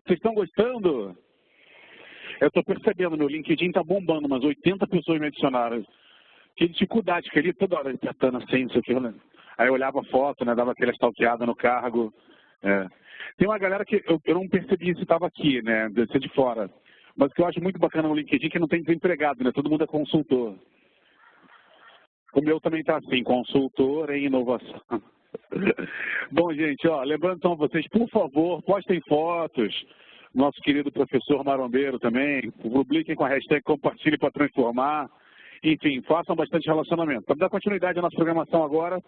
Vocês estão gostando? Eu estou percebendo, meu LinkedIn está bombando, umas 80 pessoas me adicionaram. Que dificuldade, que ele toda hora apertando assim, isso aqui, né? Aí eu olhava a foto, né, dava aquela stalkeada no cargo. Tem uma galera que eu não percebi se estava aqui, né, deve ser de fora. Mas o que eu acho muito bacana no LinkedIn é que não tem desempregado, né? Todo mundo é consultor. O meu também está assim, consultor em inovação. Bom, gente, ó, lembrando então vocês, por favor, postem fotos. Nosso querido professor Marombeiro também. Publiquem com a hashtag Compartilhe para Transformar. Enfim, façam bastante relacionamento. Para dar continuidade à nossa programação agora,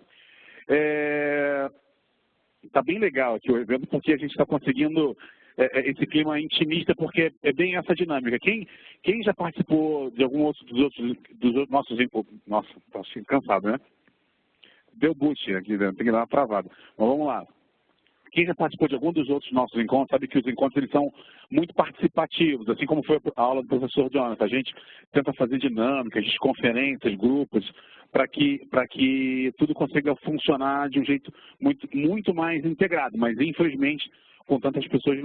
está bem legal aqui o evento, porque a gente está conseguindo esse clima intimista, porque é bem essa dinâmica. Quem já participou de algum outro dos nossos... Nossa, estou cansado, né? Deu boot aqui dentro, tem que dar uma travada. Mas vamos lá. Quem já participou de algum dos outros nossos encontros sabe que os encontros eles são muito participativos, assim como foi a aula do professor Jonathan. A gente tenta fazer dinâmicas, conferências, grupos, para que tudo consiga funcionar de um jeito muito mais integrado. Mas, infelizmente, com tantas pessoas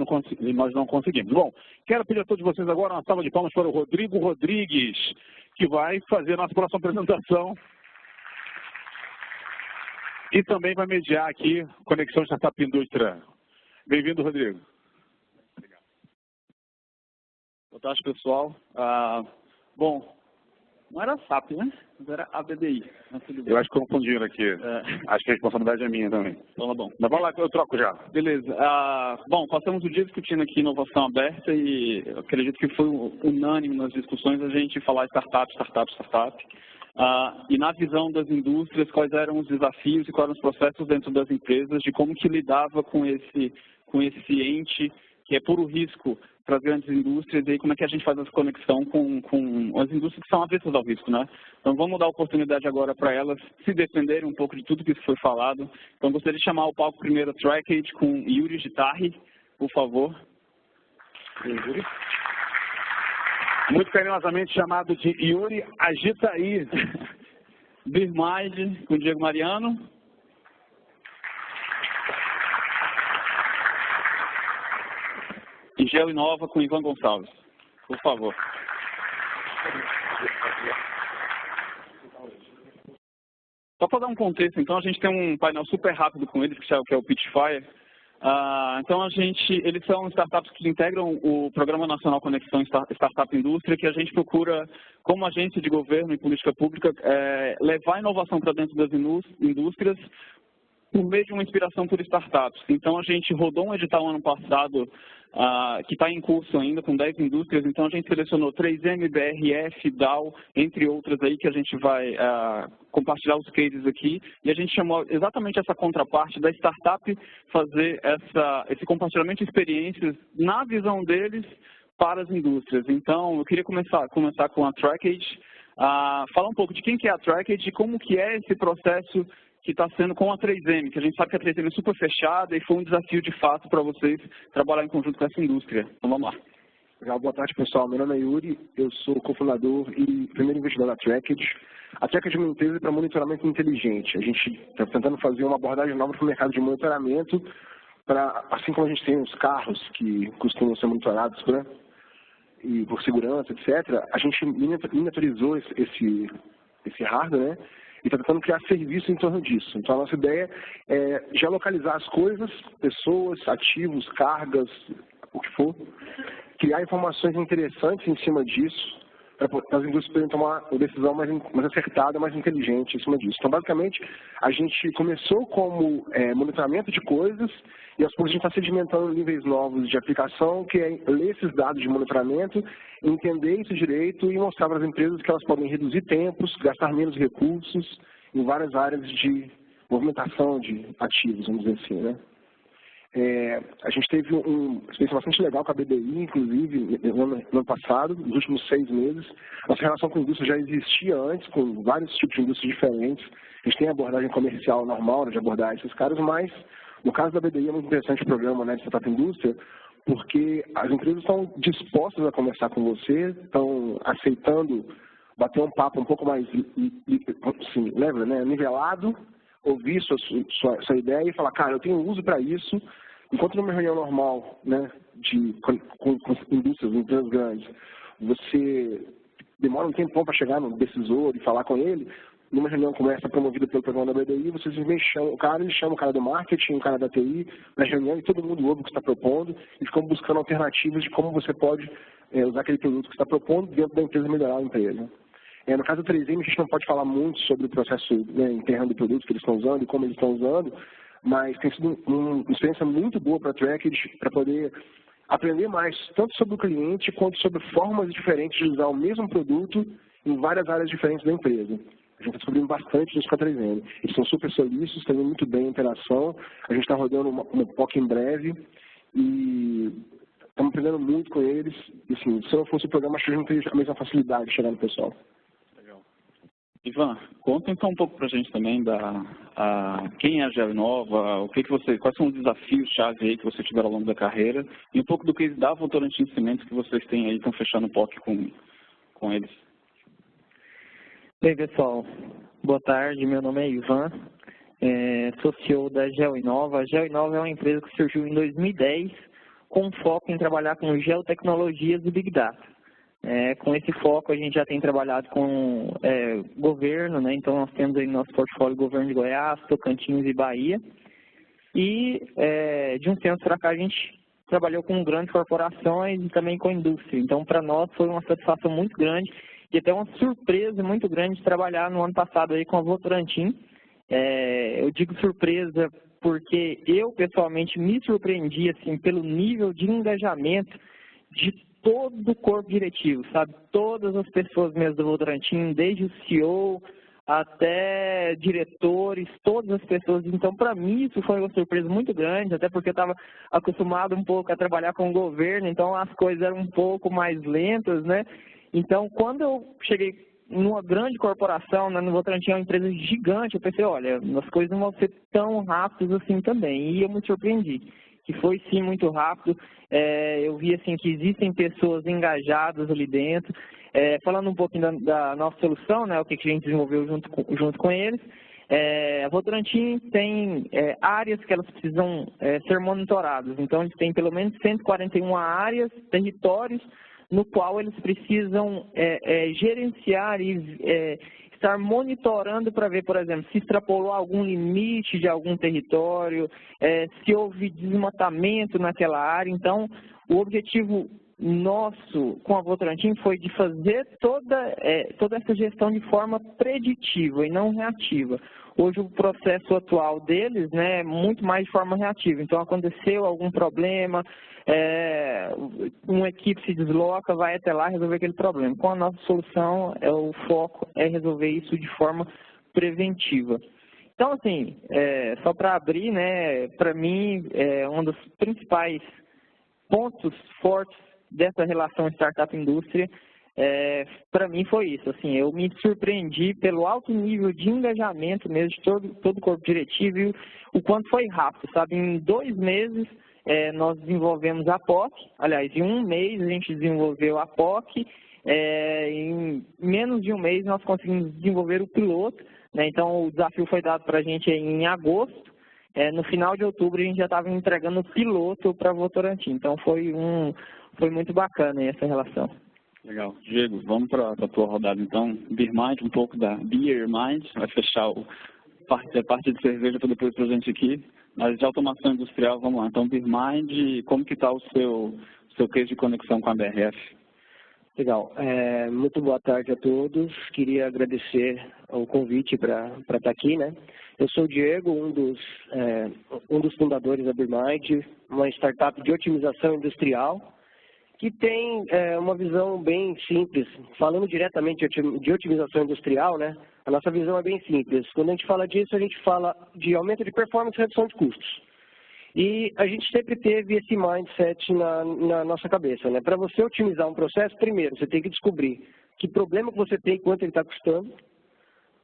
nós não conseguimos. Bom, quero pedir a todos vocês agora uma salva de palmas para o Rodrigo Rodrigues, que vai fazer a nossa próxima apresentação. E também vai mediar aqui Conexão Startup Indústria. Bem-vindo, Rodrigo. Obrigado. Boa tarde, pessoal. Bom, não era SAP, né? Mas era ABDI. Eu acho que confundiram aqui. Acho que a responsabilidade é minha também. Então tá bom. Mas vamos lá que eu troco já. Beleza. Bom, passamos o dia discutindo aqui inovação aberta e eu acredito que foi unânime nas discussões a gente falar startup. E na visão das indústrias, quais eram os desafios e quais eram os processos dentro das empresas, de como que lidava com esse ente que é puro risco para as grandes indústrias, e aí como é que a gente faz essa conexão com as indústrias que são avessas ao risco, né? Então vamos dar a oportunidade agora para elas se defenderem um pouco de tudo que foi falado. Então gostaria de chamar ao palco primeiro a Trackage com Yuri Gitarri, por favor. Yuri. Muito carinhosamente chamado de Yuri Agitaí. Birmind com Diego Mariano. E Geo Inova com Ivan Gonçalves. Por favor. Só para dar um contexto, então, a gente tem um painel super rápido com eles, que é o Pitchfire. Então, eles são startups que integram o Programa Nacional Conexão Startup Indústria, que a gente procura, como agência de governo e política pública, levar a inovação para dentro das indústrias por meio de uma inspiração por startups. Então, a gente rodou um edital ano passado, que está em curso ainda, com 10 indústrias. Então, a gente selecionou 3M, BRF, Dow, entre outras aí, que a gente vai compartilhar os cases aqui. E a gente chamou exatamente essa contraparte da startup fazer esse compartilhamento de experiências na visão deles para as indústrias. Então, eu queria começar com a Trackage, falar um pouco de quem que é a Trackage e como que é esse processo que está sendo com a 3M, que a gente sabe que a 3M é super fechada e foi um desafio de fato para vocês trabalhar em conjunto com essa indústria. Então vamos lá. Legal, boa tarde pessoal, meu nome é Yuri, eu sou cofundador e primeiro investidor da Trackage. A Trackage é uma empresa para monitoramento inteligente. A gente está tentando fazer uma abordagem nova para o mercado de monitoramento, assim como a gente tem os carros que costumam ser monitorados e por segurança, etc., a gente miniaturizou esse hardware, né? E está tentando criar serviço em torno disso. Então, a nossa ideia é geolocalizar as coisas, pessoas, ativos, cargas, o que for, criar informações interessantes em cima disso, para as indústrias poderem tomar uma decisão mais acertada, mais inteligente em cima disso. Então, basicamente, a gente começou como monitoramento de coisas e aos poucos a gente está sedimentando níveis novos de aplicação, que é ler esses dados de monitoramento, entender isso direito e mostrar para as empresas que elas podem reduzir tempos, gastar menos recursos em várias áreas de movimentação de ativos, vamos dizer assim, né? A gente teve uma experiência bastante legal com a BDI, inclusive, no ano passado, nos últimos 6 meses. Nossa relação com a indústria já existia antes, com vários tipos de indústrias diferentes. A gente tem a abordagem comercial normal de abordar esses caras, mas no caso da BDI é muito interessante o programa, né, de Startup Indústria, porque as empresas estão dispostas a conversar com você, estão aceitando bater um papo um pouco mais assim, leve, né, nivelado, ouvir sua ideia e falar, cara, eu tenho uso para isso, Enquanto numa reunião normal, né, com indústrias, empresas grandes, você demora um tempão para chegar no decisor e falar com ele, numa reunião como essa promovida pelo programa da BDI, você simplesmente chama o cara, ele chama o cara do marketing, o cara da TI, na reunião, e todo mundo ouve o que está propondo, e ficam buscando alternativas de como você pode usar aquele produto que está propondo dentro da empresa, melhorar a empresa. No caso do 3M, a gente não pode falar muito sobre o processo, né, interno do produto que eles estão usando e como eles estão usando, mas tem sido uma experiência muito boa para a Tracked, para poder aprender mais, tanto sobre o cliente, quanto sobre formas diferentes de usar o mesmo produto em várias áreas diferentes da empresa. A gente está descobrindo bastante disso com a 3M. Eles são super solícitos, estão indo muito bem a interação. A gente está rodando uma POC em breve e estamos aprendendo muito com eles. E, assim, se não fosse o programa, acho que a gente não teria a mesma facilidade de chegar no pessoal. Legal. Ivan, conta então um pouco para a gente também quem é a GeoInova, quais são os desafios-chave aí que você tiver ao longo da carreira e um pouco do que da Votorantim Cimentos que vocês têm aí, estão fechando o POC com eles. Oi, pessoal. Boa tarde. Meu nome é Ivan. Sou CEO da GeoInova. A GeoInova é uma empresa que surgiu em 2010 com foco em trabalhar com geotecnologias e Big Data. Com esse foco, a gente já tem trabalhado com governo, né? Então, nós temos aí no nosso portfólio o governo de Goiás, Tocantins e Bahia. E, de um tempo para cá, a gente trabalhou com grandes corporações e também com indústria. Então, para nós, foi uma satisfação muito grande e até uma surpresa muito grande de trabalhar no ano passado aí com a Votorantim. Eu digo surpresa porque eu, pessoalmente, me surpreendi assim, pelo nível de engajamento de todo o corpo diretivo, sabe? Todas as pessoas mesmo da Votorantim, desde o CEO até diretores, todas as pessoas. Então, para mim, isso foi uma surpresa muito grande, até porque eu estava acostumado um pouco a trabalhar com o governo, então as coisas eram um pouco mais lentas, né? Então, quando eu cheguei numa grande corporação, né, no Votorantim, é uma empresa gigante, eu pensei, olha, as coisas não vão ser tão rápidas assim também. E eu me surpreendi, que foi sim muito rápido. Eu vi assim que existem pessoas engajadas ali dentro. Falando um pouquinho da nossa solução, né, o que a gente desenvolveu junto com eles, a Votorantim tem áreas que elas precisam ser monitoradas. Então, eles têm pelo menos 141 áreas, territórios, no qual eles precisam gerenciar e estar monitorando para ver, por exemplo, se extrapolou algum limite de algum território, se houve desmatamento naquela área. Então, o objetivo nosso com a Votorantim foi de fazer toda essa gestão de forma preditiva e não reativa. Hoje o processo atual deles, né, é muito mais de forma reativa. Então, aconteceu algum problema, uma equipe se desloca, vai até lá resolver aquele problema. Com a nossa solução, o foco é resolver isso de forma preventiva. Então, assim, só para abrir, né, para mim, um dos principais pontos fortes dessa relação startup-indústria, para mim foi isso, assim, eu me surpreendi pelo alto nível de engajamento mesmo de todo o corpo diretivo e o quanto foi rápido, sabe? Em 2 meses nós desenvolvemos a POC, aliás, em 1 mês a gente desenvolveu a POC, em menos de 1 mês nós conseguimos desenvolver o piloto, né? Então o desafio foi dado para a gente em agosto, no final de outubro a gente já estava entregando o piloto para a Votorantim, então foi muito bacana essa relação. Legal. Diego, vamos para a tua rodada, então. Beer Mind, um pouco da Beer Mind, vai fechar a parte de cerveja para depois para a gente aqui, mas de automação industrial, vamos lá. Então, Beer Mind, como que está o seu case de conexão com a BRF? Legal. Muito boa tarde a todos. Queria agradecer o convite para estar aqui, né? Eu sou o Diego, um dos fundadores da Beer Mind, uma startup de otimização industrial, que tem uma visão bem simples. Falando diretamente de otimização industrial, né, a nossa visão é bem simples. Quando a gente fala disso, a gente fala de aumento de performance e redução de custos. E a gente sempre teve esse mindset na nossa cabeça, né? Para você otimizar um processo, primeiro, você tem que descobrir que problema que você tem e quanto ele está custando.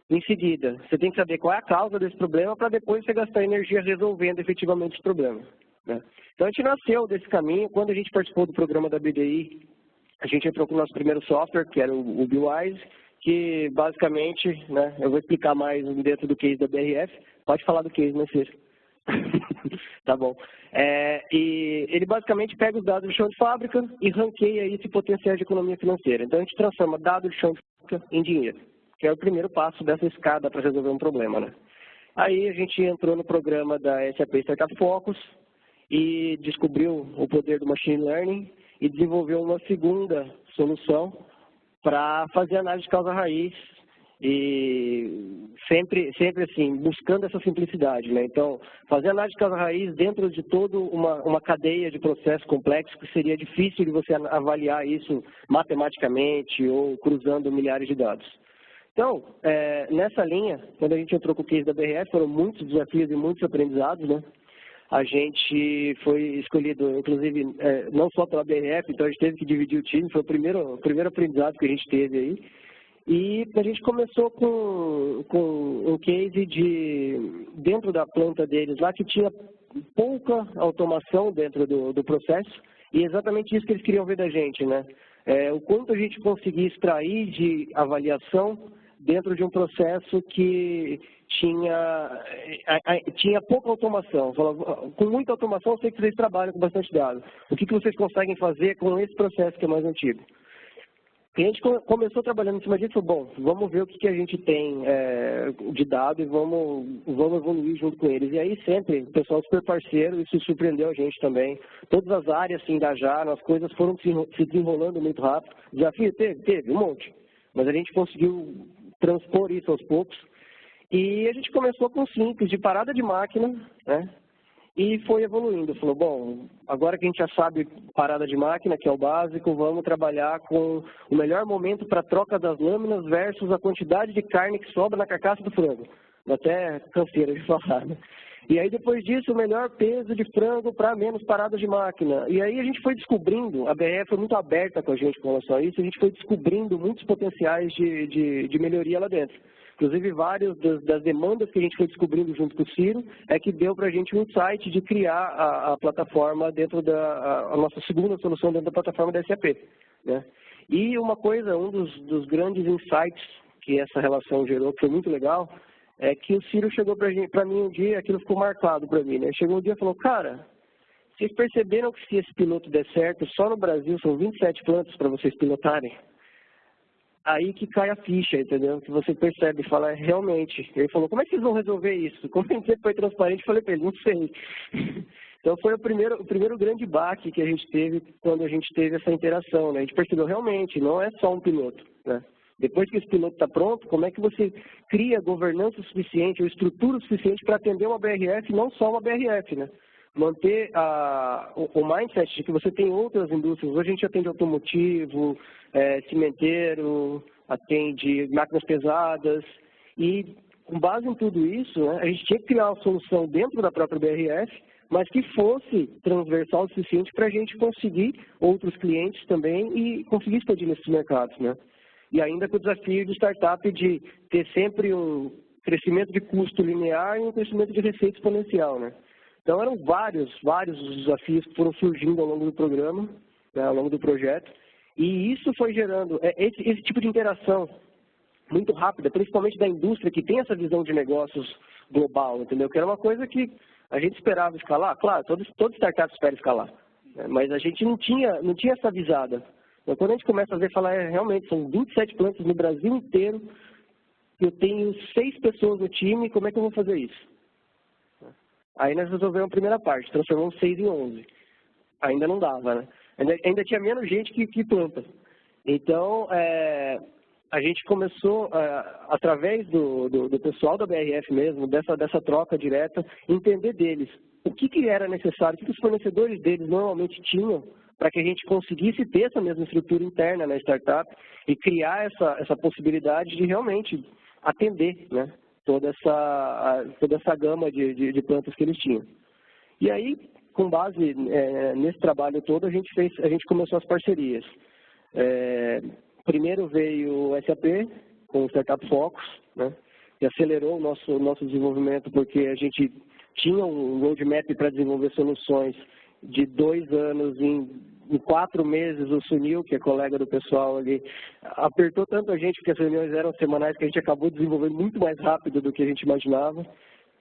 Em seguida, você tem que saber qual é a causa desse problema para depois você gastar energia resolvendo efetivamente esse problema, né? Então, a gente nasceu desse caminho. Quando a gente participou do programa da BDI, a gente entrou com o nosso primeiro software, que era o BeWise, que basicamente, né, eu vou explicar mais dentro do case da BRF. Pode falar do case, né, Ciro? Tá bom. E ele basicamente pega os dados do chão de fábrica e ranqueia esse potencial de economia financeira. Então, a gente transforma dados do chão de fábrica em dinheiro, que é o primeiro passo dessa escada para resolver um problema, né? Aí a gente entrou no programa da SAP Startup Focus e descobriu o poder do Machine Learning e desenvolveu uma segunda solução para fazer análise de causa-raiz e sempre assim, buscando essa simplicidade, né? Então, fazer análise de causa-raiz dentro de toda uma cadeia de processos complexos que seria difícil de você avaliar isso matematicamente ou cruzando milhares de dados. Então, nessa linha, quando a gente entrou com o case da BRF, foram muitos desafios e muitos aprendizados, né? A gente foi escolhido, inclusive, não só pela BRF, então a gente teve que dividir o time, foi o primeiro aprendizado que a gente teve aí. E a gente começou com um case dentro da planta deles lá, que tinha pouca automação dentro do processo, e exatamente isso que eles queriam ver da gente, né? O quanto a gente conseguia extrair de avaliação dentro de um processo que tinha pouca automação. Com muita automação, eu sei que vocês trabalham com bastante dados. O que vocês conseguem fazer com esse processo que é mais antigo? E a gente começou trabalhando em cima disso, bom, vamos ver o que a gente tem de dado e vamos evoluir junto com eles. E aí sempre, o pessoal super parceiro, isso surpreendeu a gente também. Todas as áreas se engajaram, as coisas foram se desenrolando muito rápido. Desafio teve um monte, mas a gente conseguiu transpor isso aos poucos. E a gente começou com simples, de parada de máquina, né? E foi evoluindo, falou, bom, agora que a gente já sabe parada de máquina, que é o básico, vamos trabalhar com o melhor momento para a troca das lâminas versus a quantidade de carne que sobra na carcaça do frango. Até canseira de falar, né? E aí depois disso, o melhor peso de frango para menos paradas de máquina. E aí a gente foi descobrindo, a BRF foi muito aberta com a gente com relação a isso, a gente foi descobrindo muitos potenciais de melhoria lá dentro. Inclusive, várias das demandas que a gente foi descobrindo junto com o Ciro é que deu para a gente um insight de criar a plataforma dentro a nossa segunda solução dentro da plataforma da SAP, né? E uma coisa, um dos grandes insights que essa relação gerou, que foi muito legal, é que o Ciro chegou para mim um dia, aquilo ficou marcado para mim, né? Chegou um dia e falou, cara, vocês perceberam que se esse piloto der certo, só no Brasil são 27 plantas para vocês pilotarem? Aí que cai a ficha, entendeu? Que você percebe e fala, realmente. Ele falou, como é que vocês vão resolver isso? Como a gente foi transparente, falei para ele, não sei. Então foi o primeiro grande baque que a gente teve quando a gente teve essa interação, né? A gente percebeu, realmente, não é só um piloto, né? Depois que esse piloto está pronto, como é que você cria governança suficiente ou estrutura suficiente para atender uma BRF, não só uma BRF, né? Manter o mindset de que você tem outras indústrias. Hoje a gente atende automotivo, cimenteiro, atende máquinas pesadas. E com base em tudo isso, né, a gente tinha que criar uma solução dentro da própria BRF, mas que fosse transversal o suficiente para a gente conseguir outros clientes também e conseguir expandir nesses mercados, né? E ainda com o desafio de startup de ter sempre um crescimento de custo linear e um crescimento de receita exponencial, né? Então, eram vários os desafios que foram surgindo ao longo do programa, né, ao longo do projeto, e isso foi gerando esse tipo de interação muito rápida, principalmente da indústria que tem essa visão de negócios global, entendeu? Que era uma coisa que a gente esperava escalar, claro, todo startup espera escalar, né, mas a gente não tinha essa visada. Então, quando a gente começa a ver, falar, realmente, são 27 plantas no Brasil inteiro, eu tenho 6 pessoas no time, como é que eu vou fazer isso? Aí nós resolvemos a primeira parte, transformamos 6 em 11. Ainda não dava, né? Ainda tinha menos gente que planta. Então, a gente começou, através do pessoal da BRF mesmo, dessa troca direta, entender deles o que era necessário, o que os fornecedores deles normalmente tinham para que a gente conseguisse ter essa mesma estrutura interna na startup e criar essa possibilidade de realmente atender, né, toda essa gama de plantas que eles tinham. E aí, com base nesse trabalho todo, a gente começou as parcerias. Primeiro veio o SAP, com o Startup Focus, né, que acelerou o nosso desenvolvimento, porque a gente tinha um roadmap para desenvolver soluções de 2 anos em 4 meses. O Sunil, que é colega do pessoal ali, apertou tanto a gente, porque as reuniões eram semanais, que a gente acabou desenvolvendo muito mais rápido do que a gente imaginava.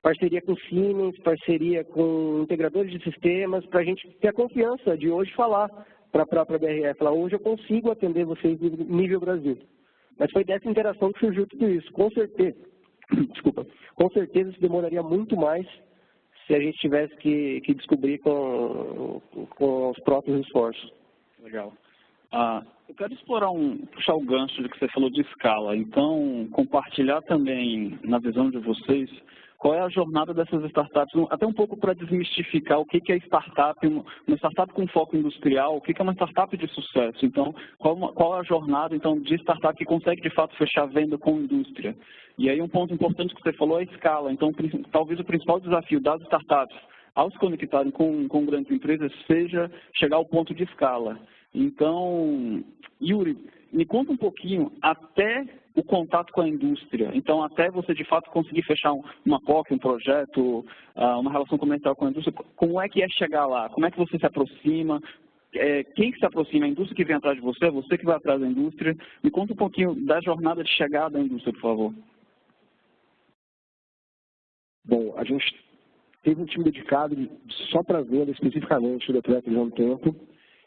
parceria com Siemens, parceria com integradores de sistemas, para a gente ter a confiança de hoje falar para a própria BRF, falar, hoje eu consigo atender vocês no nível Brasil. Mas foi dessa interação que surgiu tudo isso. Com certeza, com certeza isso demoraria muito mais se a gente tivesse que descobrir com os próprios esforços. Legal. Eu quero puxar o gancho de que você falou de escala. Então, compartilhar também na visão de vocês qual é a jornada dessas startups, até um pouco para desmistificar o que é startup, uma startup com foco industrial, o que é uma startup de sucesso. Então, qual é a jornada de startup que consegue, de fato, fechar venda com indústria? E aí, um ponto importante que você falou é a escala. Então, talvez o principal desafio das startups, ao se conectarem com grandes empresas, seja chegar ao ponto de escala. Então, Yuri, me conta um pouquinho até o contato com a indústria. Então, até você, de fato, conseguir fechar uma POC, um projeto, uma relação comercial com a indústria, como é que é chegar lá? Como é que você se aproxima? Quem que se aproxima? A indústria que vem atrás de você? Você que vai atrás da indústria? Me conta um pouquinho da jornada de chegada da indústria, por favor. Bom, a gente teve um time dedicado só para venda especificamente da Tracked há um tempo,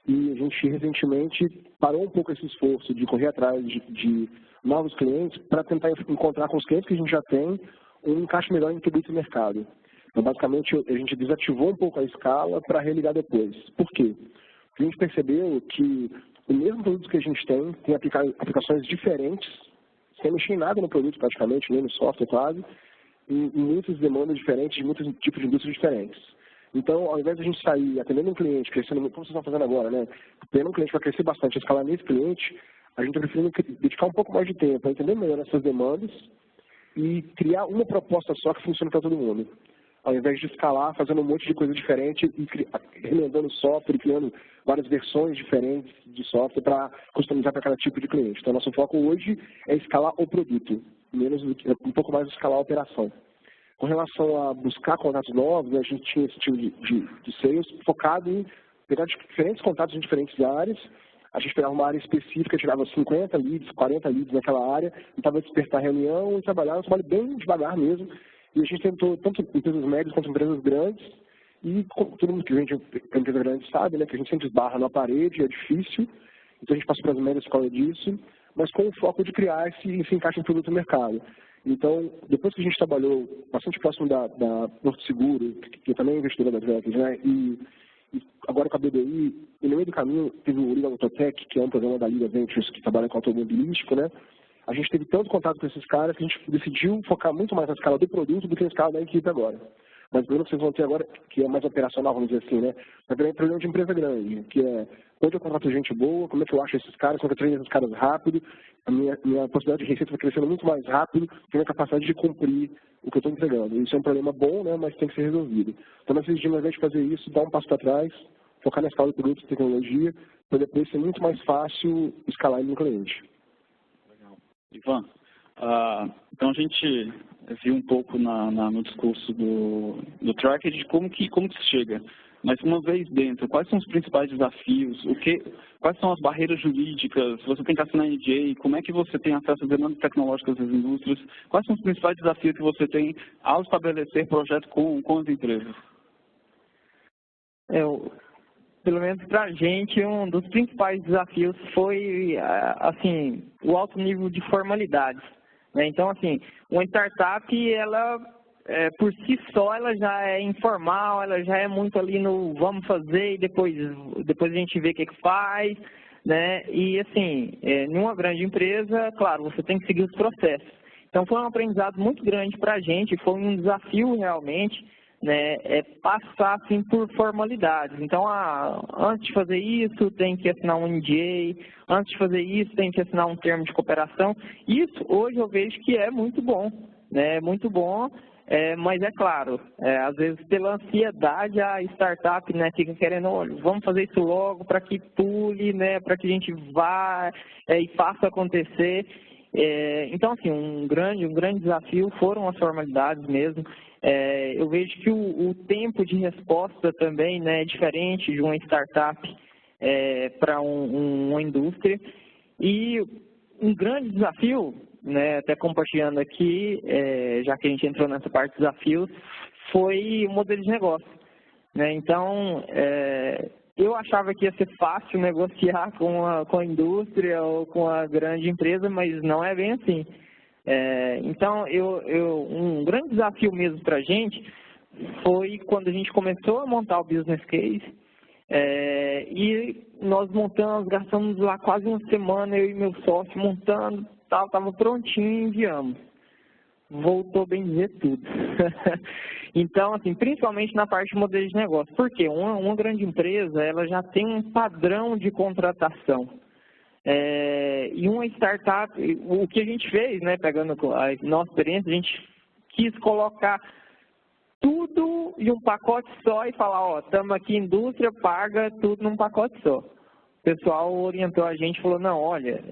e a gente recentemente parou um pouco esse esforço de correr atrás de novos clientes para tentar encontrar com os clientes que a gente já tem um encaixe melhor em tudo esse mercado. Então, basicamente, a gente desativou um pouco a escala para religar depois. Por quê? Porque a gente percebeu que o mesmo produto que a gente tem aplicações diferentes, sem mexer em nada no produto praticamente, nem no software quase, em muitas demandas diferentes, de muitos tipos de indústrias diferentes. Então, ao invés de a gente sair atendendo um cliente, crescendo, como vocês estão fazendo agora, né? Tendo um cliente para crescer bastante, escalar nesse cliente, a gente está preferindo dedicar um pouco mais de tempo para entender melhor essas demandas e criar uma proposta só que funcione para todo mundo. Ao invés de escalar, fazendo um monte de coisa diferente e remendando software, criando várias versões diferentes de software para customizar para cada tipo de cliente. Então, nosso foco hoje é escalar o produto, um pouco mais escalar a operação. Com relação a buscar contatos novos, a gente tinha esse time de sales focado em pegar diferentes contatos em diferentes áreas. A gente pegava uma área específica, tirava 50 leads, 40 leads naquela área, tentava despertar reunião e trabalhar um trabalho bem devagar mesmo. E a gente tentou, tanto empresas médias quanto empresas grandes, e todo mundo que vende para empresa grande sabe, né, que a gente sempre esbarra na parede, é difícil. Então a gente passou para as médias por causa disso, mas com o foco de criar esse encaixe em produto no mercado. Então, depois que a gente trabalhou bastante próximo da Porto Seguro, que também é investidora da Tracked, né, e agora com a BBI, e no meio do caminho teve o Liga Autotech, que é um programa da Liga Ventures que trabalha com automobilístico, né? A gente teve tanto contato com esses caras que a gente decidiu focar muito mais na escala do produto do que na escala da equipe agora. Mas o problema que vocês vão ter agora, que é mais operacional, vamos dizer assim, né? É um problema de empresa grande, que é onde eu contrato gente boa, como é que eu acho esses caras, como é que eu treino esses caras rápido, a minha possibilidade de receita vai crescendo muito mais rápido que a minha capacidade de cumprir o que eu estou entregando. Isso é um problema bom, né? Mas tem que ser resolvido. Então, nós decidimos, ao invés de fazer isso, dar um passo para trás, focar na escala do produto e tecnologia, para depois ser muito mais fácil escalar ele no cliente. Legal. Ivan, então a gente viu um pouco no discurso do Tracked de como que se chega. Mas uma vez dentro, quais são os principais desafios? Quais são as barreiras jurídicas? Você tem que assinar NDA? Como é que você tem acesso às demandas tecnológicas das indústrias? Quais são os principais desafios que você tem ao estabelecer projeto com as empresas? Pelo menos para a gente, um dos principais desafios foi, assim, o alto nível de formalidades. Né? Então, assim, uma startup, ela, por si só, ela já é informal, ela já é muito ali no vamos fazer e depois a gente vê o que faz. Né? E, assim, numa grande empresa, claro, você tem que seguir os processos. Então, foi um aprendizado muito grande para a gente, foi um desafio realmente, né, passar assim, por formalidades. Então, antes de fazer isso, tem que assinar um NDA, antes de fazer isso, tem que assinar um termo de cooperação. Isso, hoje, eu vejo que é muito bom, né, muito bom, mas é claro, às vezes, pela ansiedade, a startup, né, fica querendo, olha, vamos fazer isso logo para que pule, né, para que a gente vá e faça acontecer. Então, assim, um grande desafio foram as formalidades mesmo. Eu vejo que o tempo de resposta também, né, é diferente de uma startup para uma indústria. E um grande desafio, né, até compartilhando aqui, já que a gente entrou nessa parte de desafios, foi o modelo de negócio, né? Então, eu achava que ia ser fácil negociar com a indústria ou com a grande empresa, mas não é bem assim. Então, um grande desafio mesmo para a gente foi quando a gente começou a montar o business case, e nós montamos, gastamos lá quase uma semana, eu e meu sócio montando, estava prontinho e enviamos. Voltou, bem dizer, tudo. Então, assim, principalmente na parte de modelo de negócio. Por quê? Uma grande empresa, ela já tem um padrão de contratação. E uma startup, o que a gente fez, né, pegando a nossa experiência, a gente quis colocar tudo em um pacote só e falar, ó, estamos aqui, indústria, paga tudo num pacote só. O pessoal orientou a gente e falou, não, olha,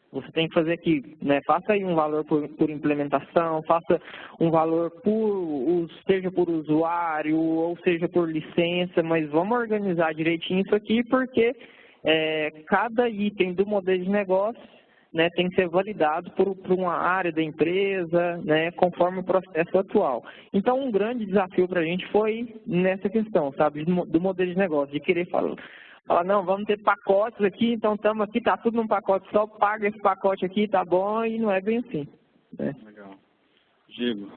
você tem que fazer aqui, né, faça aí um valor por implementação, faça um valor seja por usuário ou seja por licença, mas vamos organizar direitinho isso aqui porque cada item do modelo de negócio, né, tem que ser validado por uma área da empresa, né, conforme o processo atual. Então, um grande desafio para a gente foi nessa questão, sabe, do modelo de negócio, de querer falar, não, vamos ter pacotes aqui, então estamos aqui, está tudo num pacote só, paga esse pacote aqui, tá bom, e não é bem assim. Né? Legal. Diego,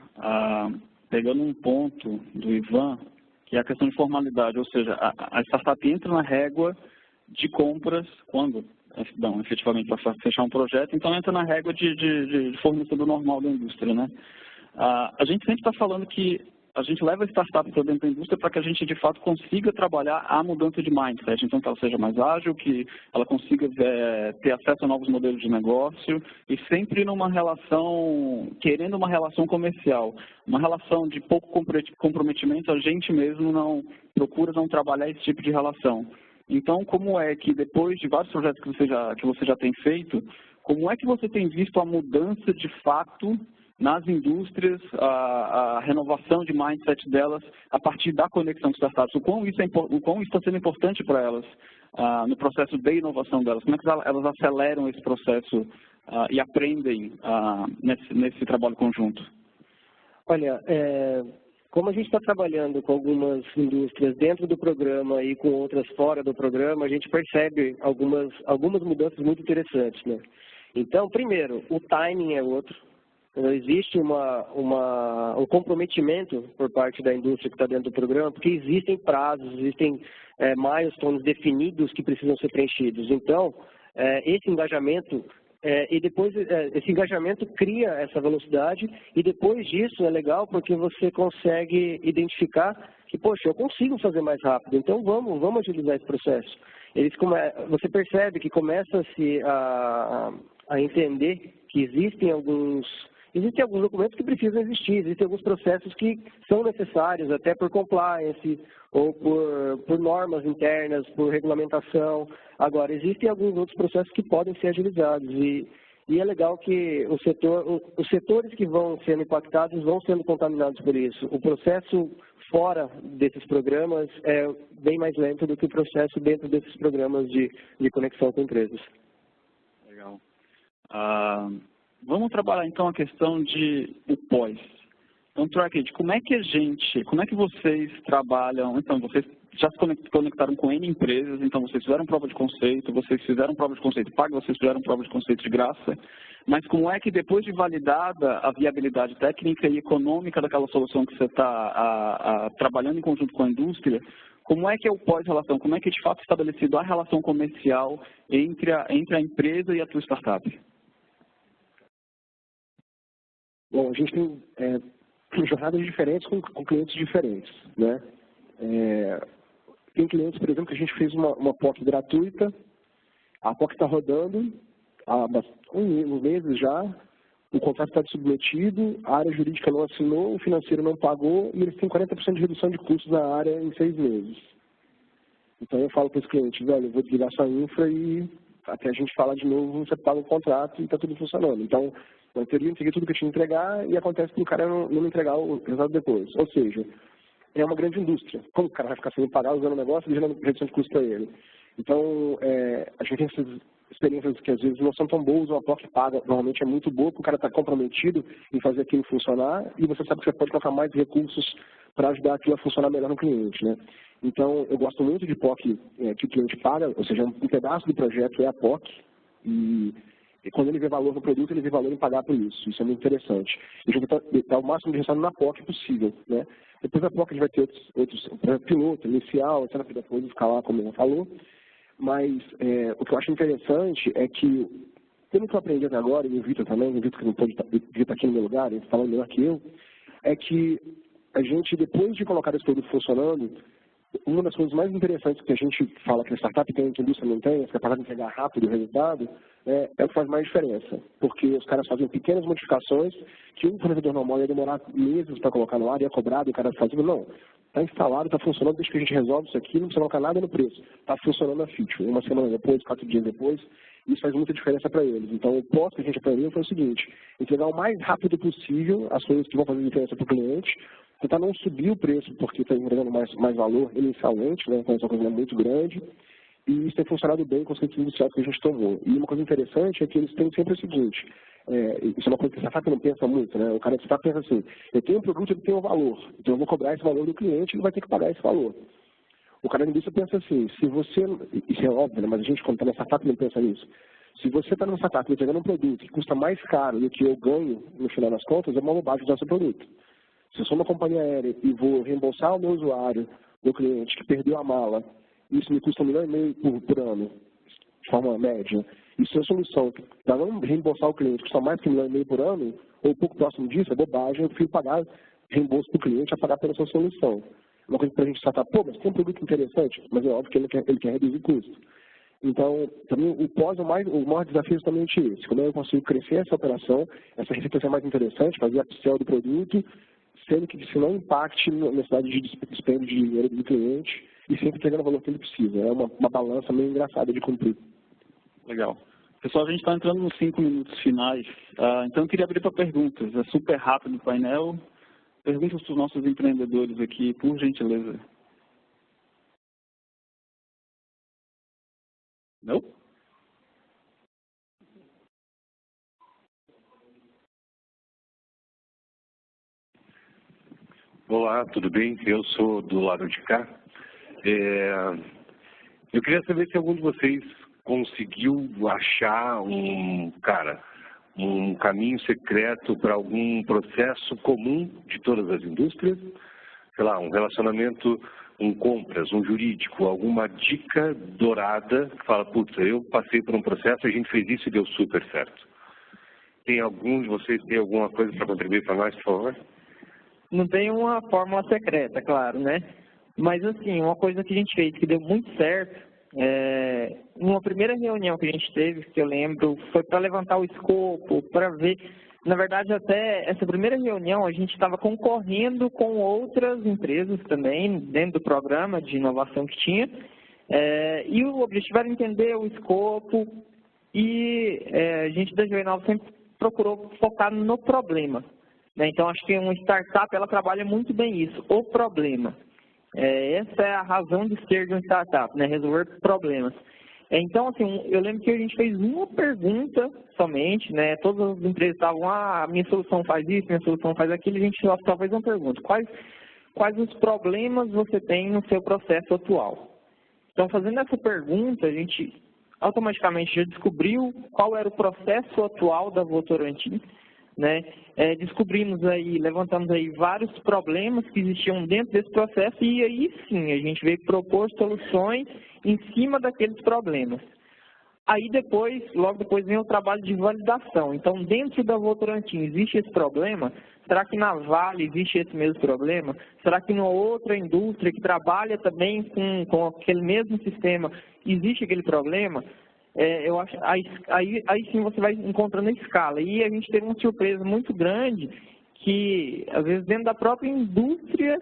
pegando um ponto do Ivan, que é a questão de formalidade, ou seja, a startup entra na régua de compras quando, não, efetivamente para fechar um projeto, então entra na régua de fornecedor normal da indústria, né? A gente sempre está falando que a gente leva a startup para dentro da indústria para que a gente, de fato, consiga trabalhar a mudança de mindset. Então, que ela seja mais ágil, que ela consiga ter acesso a novos modelos de negócio e sempre numa relação, querendo uma relação comercial. Uma relação de pouco comprometimento, a gente mesmo procura não trabalhar esse tipo de relação. Então, como é que, depois de vários projetos que você já tem feito, como é que você tem visto a mudança de fato nas indústrias, a renovação de mindset delas a partir da conexão com startups? O quão isso está sendo importante para elas no processo de inovação delas? Como é que elas aceleram esse processo e aprendem nesse trabalho conjunto? Olha, como a gente está trabalhando com algumas indústrias dentro do programa e com outras fora do programa, a gente percebe algumas mudanças muito interessantes, né? Então, primeiro, o timing é outro. Existe um comprometimento por parte da indústria que está dentro do programa, porque existem prazos, existem milestones definidos que precisam ser preenchidos. Então, esse engajamento, esse engajamento cria essa velocidade e depois disso é legal porque você consegue identificar que, poxa, eu consigo fazer mais rápido, então vamos agilizar esse processo. Você percebe que começa-se a entender que existem alguns documentos que precisam existir, existem alguns processos que são necessários, até por compliance, ou por normas internas, por regulamentação. Agora, existem alguns outros processos que podem ser agilizados e é legal que os setores que vão sendo impactados vão sendo contaminados por isso. O processo fora desses programas é bem mais lento do que o processo dentro desses programas de conexão com empresas. Legal. Vamos trabalhar então a questão de o pós. Então, Tracked, como é que vocês trabalham? Então, vocês já se conectaram com N empresas, então vocês fizeram prova de conceito, vocês fizeram prova de conceito pago, vocês fizeram prova de conceito de graça, mas como é que depois de validada a viabilidade técnica e econômica daquela solução que você está trabalhando em conjunto com a indústria, como é que é o pós-relação? Como é que é de fato estabelecido a relação comercial entre a empresa e a tua startup? Bom, a gente tem jornadas diferentes com clientes diferentes, né? Tem clientes, por exemplo, que a gente fez uma POC gratuita, a POC está rodando há uns meses já, o contrato está submetido, a área jurídica não assinou, o financeiro não pagou e eles têm 40% de redução de custos na área em 6 meses. Então eu falo para os clientes, velho, eu vou desligar sua infra e até a gente falar de novo, você paga o contrato e está tudo funcionando. Então, na teoria, eu entreguei tudo que eu tinha que entregar e acontece que o cara não me entregar o resultado depois. Ou seja, é uma grande indústria. Como o cara vai ficar sem pagar usando o negócio e gerando redução de custo para ele? Então, a gente tem experiências que às vezes não são tão boas, uma POC paga normalmente é muito boa, porque o cara está comprometido em fazer aquilo funcionar e você sabe que você pode colocar mais recursos para ajudar aquilo a funcionar melhor no cliente, né? Então, eu gosto muito de POC que o cliente paga, ou seja, um pedaço do projeto é a POC e quando ele vê valor no produto, ele vê valor em pagar por isso. Isso é muito interessante. A gente vai dar o máximo de resultado na POC possível, né? Depois da POC a gente vai ter outros piloto, inicial, etc. Depois ficar lá, como ela falou. Mas o que eu acho interessante é que, pelo que eu aprendi até agora, e o Vitor também, o Vitor que não pode estar aqui no meu lugar, ele fala melhor que eu, é que a gente, depois de colocar esse produto funcionando, uma das coisas mais interessantes que a gente fala que a startup tem, que a indústria não tem, essa capacidade de entregar rápido o resultado, é o que faz mais diferença. Porque os caras fazem pequenas modificações que um fornecedor normal ia demorar meses para colocar no ar, ia cobrar do cara fazendo, não. Está instalado, está funcionando, desde que a gente resolve isso aqui, não precisa colocar nada no preço. Está funcionando a feature. Uma semana depois, 4 dias depois, isso faz muita diferença para eles. Então, o pós que a gente aprendeu foi o seguinte: entregar o mais rápido possível as coisas que vão fazer diferença para o cliente, tentar não subir o preço porque está entregando mais valor inicialmente, né, quando essa coisa é muito grande, e isso tem funcionado bem com os clientes iniciais que a gente tomou. E uma coisa interessante é que eles têm sempre o seguinte, isso é uma coisa que a startup não pensa muito, né? O cara de startup pensa assim, eu tenho um produto, ele tem um valor, então eu vou cobrar esse valor do cliente, ele vai ter que pagar esse valor. O cara da indústria pensa assim, se você, isso é óbvio, né, mas a gente quando está na startup não pensa nisso, se você está numa startup entregando um produto que custa mais caro do que eu ganho no final das contas, é uma bobagem usar seu produto. Se eu sou uma companhia aérea e vou reembolsar o meu usuário, meu cliente, que perdeu a mala, isso me custa R$1,5 milhão por ano, de forma média, e se a solução para não reembolsar o cliente custa mais que R$1,5 milhão por ano, ou pouco próximo disso, é bobagem, eu prefiro pagar reembolso para o cliente a pagar pela sua solução. Uma coisa para a gente tratar, pô, mas tem um produto interessante, mas é óbvio que ele quer reduzir custo. Então, também o pós, o maior desafio é justamente esse. Como eu consigo crescer essa operação, essa receita ser mais interessante, fazer a upsell do produto, sendo que isso não impacte na necessidade de dispêndio de dinheiro do cliente e sempre entregando o valor que ele precisa. É uma balança meio engraçada de cumprir. Legal. Pessoal, a gente está entrando nos 5 minutos finais, então eu queria abrir para perguntas. É super rápido o painel. Perguntas para os nossos empreendedores aqui, por gentileza. Não? Olá, tudo bem? Eu sou do lado de cá. Eu queria saber se algum de vocês conseguiu achar um caminho secreto para algum processo comum de todas as indústrias, sei lá, um relacionamento, um compras, um jurídico, alguma dica dourada que fala, putz, eu passei por um processo, a gente fez isso e deu super certo. Tem algum de vocês tem alguma coisa para contribuir para nós, por favor? Não tem uma fórmula secreta, claro, né? Mas, assim, uma coisa que a gente fez que deu muito certo, numa primeira reunião que a gente teve, que eu lembro, foi para levantar o escopo, para ver... Na verdade, até essa primeira reunião, a gente estava concorrendo com outras empresas também, dentro do programa de inovação que tinha, e o objetivo era entender o escopo, e a gente da Joinal sempre procurou focar no problema. Então, acho que uma startup, ela trabalha muito bem isso, o problema. Essa é a razão de ser de uma startup, né? Resolver problemas. Então, assim, eu lembro que a gente fez uma pergunta somente, né? Todas as empresas estavam, minha solução faz isso, minha solução faz aquilo, a gente só fez uma pergunta. Quais os problemas você tem no seu processo atual? Então, fazendo essa pergunta, a gente automaticamente já descobriu qual era o processo atual da Votorantim, né? Descobrimos aí, levantamos aí vários problemas que existiam dentro desse processo e aí sim a gente veio propor soluções em cima daqueles problemas. Aí depois, logo depois vem o trabalho de validação. Então, dentro da Votorantim existe esse problema? Será que na Vale existe esse mesmo problema? Será que numa outra indústria que trabalha também com aquele mesmo sistema existe aquele problema? Eu acho, aí sim você vai encontrando a escala. E a gente teve uma surpresa muito grande que, às vezes, dentro da própria indústria,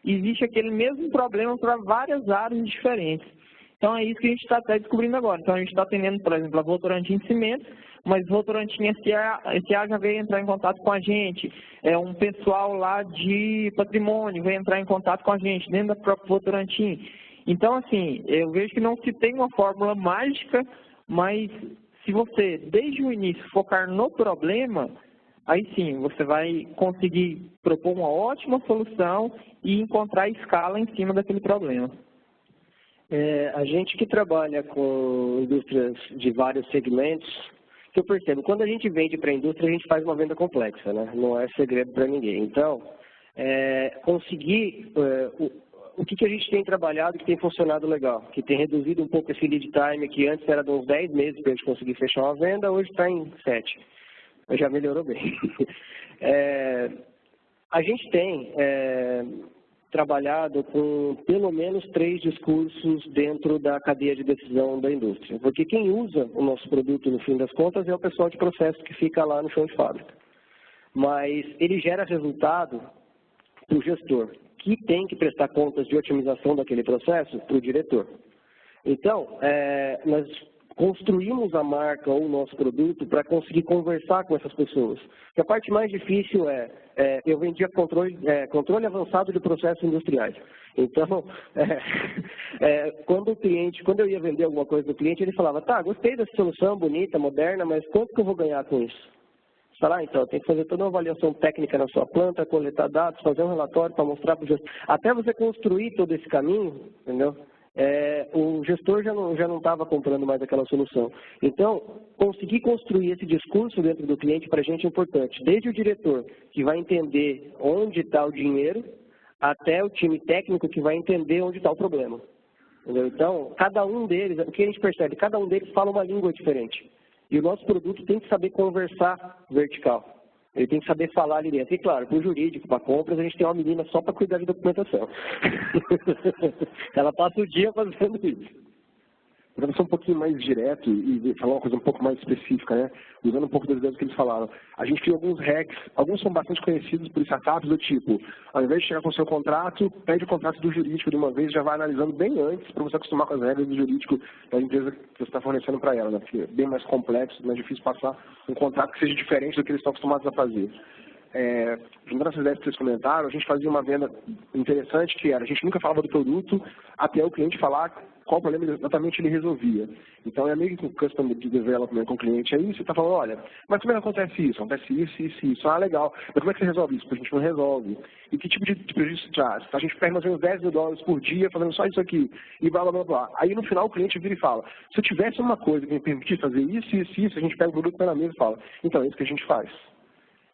existe aquele mesmo problema para várias áreas diferentes. Então, é isso que a gente está até descobrindo agora. Então, a gente está atendendo, por exemplo, a Votorantim Cimentos, mas Votorantim S.A. já veio entrar em contato com a gente. Um pessoal lá de patrimônio veio entrar em contato com a gente, dentro da própria Votorantim. Então, assim, eu vejo que não se tem uma fórmula mágica, Mas se você, desde o início, focar no problema, aí sim, você vai conseguir propor uma ótima solução e encontrar escala em cima daquele problema. A gente que trabalha com indústrias de vários segmentos, que eu percebo, quando a gente vende para a indústria, a gente faz uma venda complexa, né? Não é segredo para ninguém. Então, conseguir o que a gente tem trabalhado que tem funcionado legal, que tem reduzido um pouco esse lead time, que antes era de uns 10 meses para a gente conseguir fechar uma venda, hoje está em 7. Já melhorou bem. A gente tem trabalhado com pelo menos 3 discursos dentro da cadeia de decisão da indústria. Porque quem usa o nosso produto, no fim das contas, é o pessoal de processo que fica lá no chão de fábrica. Mas ele gera resultado para o gestor, que tem que prestar contas de otimização daquele processo para o diretor. Então, nós construímos a marca ou o nosso produto para conseguir conversar com essas pessoas. Porque a parte mais difícil eu vendia controle avançado de processos industriais. Então, quando eu ia vender alguma coisa do cliente, ele falava, tá, gostei dessa solução, bonita, moderna, mas quanto que eu vou ganhar com isso? Você fala, então, tem que fazer toda uma avaliação técnica na sua planta, coletar dados, fazer um relatório para mostrar para o gestor. Até você construir todo esse caminho, entendeu? O gestor já não estava comprando mais aquela solução. Então, conseguir construir esse discurso dentro do cliente para a gente é importante. Desde o diretor, que vai entender onde está o dinheiro, até o time técnico que vai entender onde está o problema. Entendeu? Então, cada um deles, o que a gente percebe, cada um deles fala uma língua diferente. E o nosso produto tem que saber conversar vertical. Ele tem que saber falar ali dentro. E claro, para o jurídico, para compras, a gente tem uma menina só para cuidar de documentação. Ela passa o dia fazendo isso. Para ser um pouquinho mais direto e falar uma coisa um pouco mais específica, né? Usando um pouco das ideias que eles falaram. A gente criou alguns hacks, alguns são bastante conhecidos por startups do tipo, ao invés de chegar com o seu contrato, pede o contrato do jurídico de uma vez, já vai analisando bem antes para você acostumar com as regras do jurídico da empresa que você está fornecendo para ela, né? Porque é bem mais complexo, mais difícil passar um contrato que seja diferente do que eles estão acostumados a fazer. Juntando essas ideias que vocês comentaram, a gente fazia uma venda interessante que era, a gente nunca falava do produto até o cliente falar qual problema exatamente ele resolvia. Então é meio que o custom development com o cliente aí, você está falando, olha, mas como é que acontece isso? Acontece isso, isso, isso. Ah, legal. Mas como é que você resolve isso? Porque a gente não resolve. E que tipo de prejuízo você traz? A gente perde mais ou menos $10 mil por dia fazendo só isso aqui. E blá, blá, blá, blá. Aí no final o cliente vira e fala, se eu tivesse uma coisa que me permitisse fazer isso, isso, isso, a gente pega o produto pela mesa e fala, então é isso que a gente faz.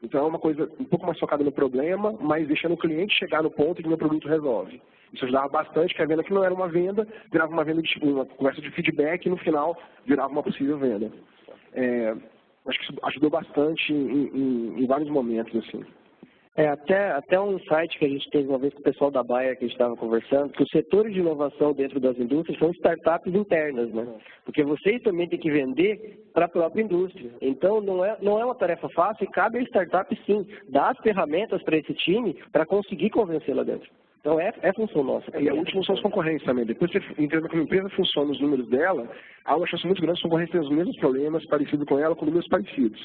Então é uma coisa um pouco mais focada no problema, mas deixando o cliente chegar no ponto que o meu produto resolve. Isso ajudava bastante, que a venda que não era uma venda, virava uma venda de tipo, uma conversa de feedback e no final virava uma possível venda. Acho que isso ajudou bastante em vários momentos, assim. Até um insight que a gente teve uma vez com o pessoal da Bayer, que a gente estava conversando, que os setores de inovação dentro das indústrias são startups internas, né? Porque vocês também têm que vender para a própria indústria. Então, não é uma tarefa fácil e cabe à startup, sim, dar as ferramentas para esse time para conseguir convencer lá dentro. Então, é função nossa. E a última são as concorrentes também. Depois você entende como a empresa funciona, os números dela, há uma chance muito grande de concorrentes ter os mesmos problemas, parecidos com ela, com números parecidos.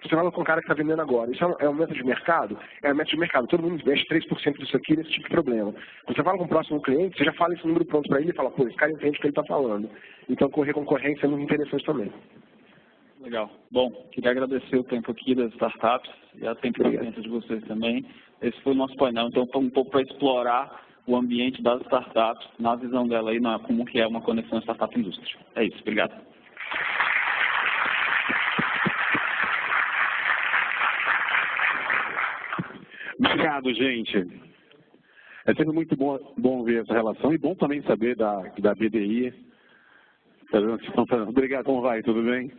Você fala com o cara que está vendendo agora. Isso é um método de mercado? É um método de mercado. Todo mundo investe 3% disso aqui nesse tipo de problema. Quando você fala com o próximo cliente, você já fala esse número pronto para ele e fala, pô, esse cara entende o que ele está falando. Então, correr concorrência é muito interessante também. Legal. Bom, queria agradecer o tempo aqui das startups e a tempo de vocês também. Esse foi o nosso painel. Então, um pouco para explorar o ambiente das startups, na visão dela aí, como que é uma conexão startup-indústria. É isso. Obrigado. Obrigado, gente. É sempre muito bom ver essa relação e bom também saber da BDI. Obrigado, como vai? Tudo bem?